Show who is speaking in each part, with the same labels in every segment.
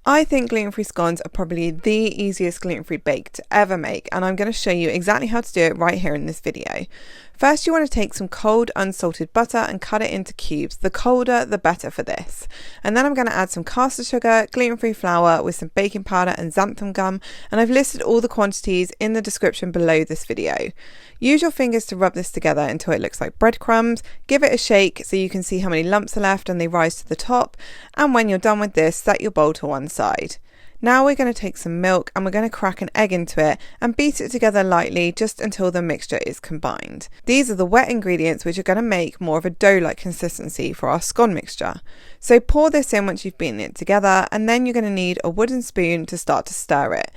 Speaker 1: I think gluten-free scones are probably the easiest gluten-free bake to ever make, and I'm going to show you exactly how to do it right here in this video. First, you want to take some cold unsalted butter and cut it into cubes. The colder the better for this. And then I'm going to add some caster sugar, gluten-free flour with some baking powder and xanthan gum, and I've listed all the quantities in the description below this video. Use your fingers to rub this together until it looks like breadcrumbs. Give it a shake so you can see how many lumps are left and they rise to the top. And when you're done with this, set your bowl to one side. Now we're going to take some milk and we're going to crack an egg into it and beat it together lightly just until the mixture is combined. These are the wet ingredients which are going to make more of a dough-like consistency for our scone mixture. So pour this in once you've beaten it together, and then you're going to need a wooden spoon to start to stir it.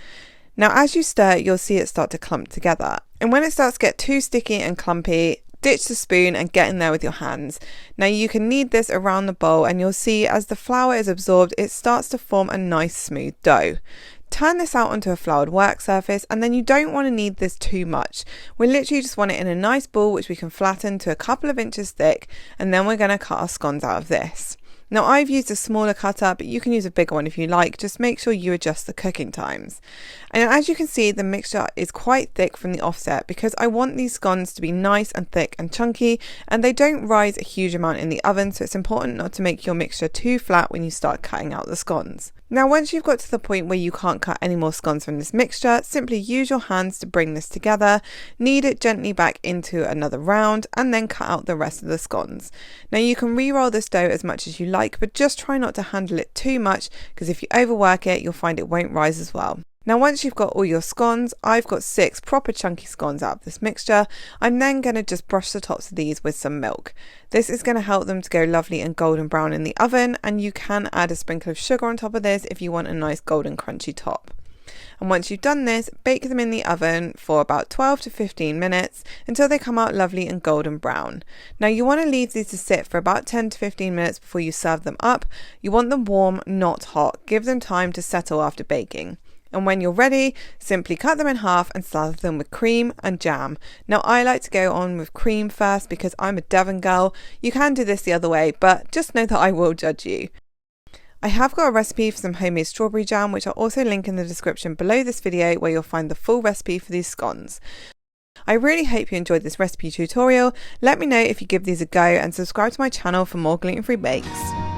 Speaker 1: Now as you stir, you'll see it start to clump together. And when it starts to get too sticky and clumpy, ditch the spoon and get in there with your hands. Now you can knead this around the bowl and you'll see as the flour is absorbed, it starts to form a nice smooth dough. Turn this out onto a floured work surface, and then you don't want to knead this too much. We literally just want it in a nice ball which we can flatten to a couple of inches thick, and then we're going to cut our scones out of this. Now I've used a smaller cutter, but you can use a bigger one if you like. Just make sure you adjust the cooking times. And as you can see, the mixture is quite thick from the offset because I want these scones to be nice and thick and chunky, and they don't rise a huge amount in the oven, so it's important not to make your mixture too flat when you start cutting out the scones. Now once you've got to the point where you can't cut any more scones from this mixture, simply use your hands to bring this together, knead it gently back into another round, and then cut out the rest of the scones. Now you can re-roll this dough as much as you like, but just try not to handle it too much, because if you overwork it, you'll find it won't rise as well. Now once you've got all your scones, I've got 6 proper chunky scones out of this mixture. I'm then going to just brush the tops of these with some milk. This is going to help them to go lovely and golden brown in the oven, and you can add a sprinkle of sugar on top of this if you want a nice golden crunchy top. And once you've done this, bake them in the oven for about 12 to 15 minutes until they come out lovely and golden brown. Now you want to leave these to sit for about 10 to 15 minutes before you serve them up. You want them warm, not hot. Give them time to settle after baking. And when you're ready, simply cut them in half and serve them with cream and jam. Now I like to go on with cream first because I'm a Devon girl. You can do this the other way, but just know that I will judge you. I have got a recipe for some homemade strawberry jam, which I'll also link in the description below this video, where you'll find the full recipe for these scones. I really hope you enjoyed this recipe tutorial. Let me know if you give these a go and subscribe to my channel for more gluten-free bakes.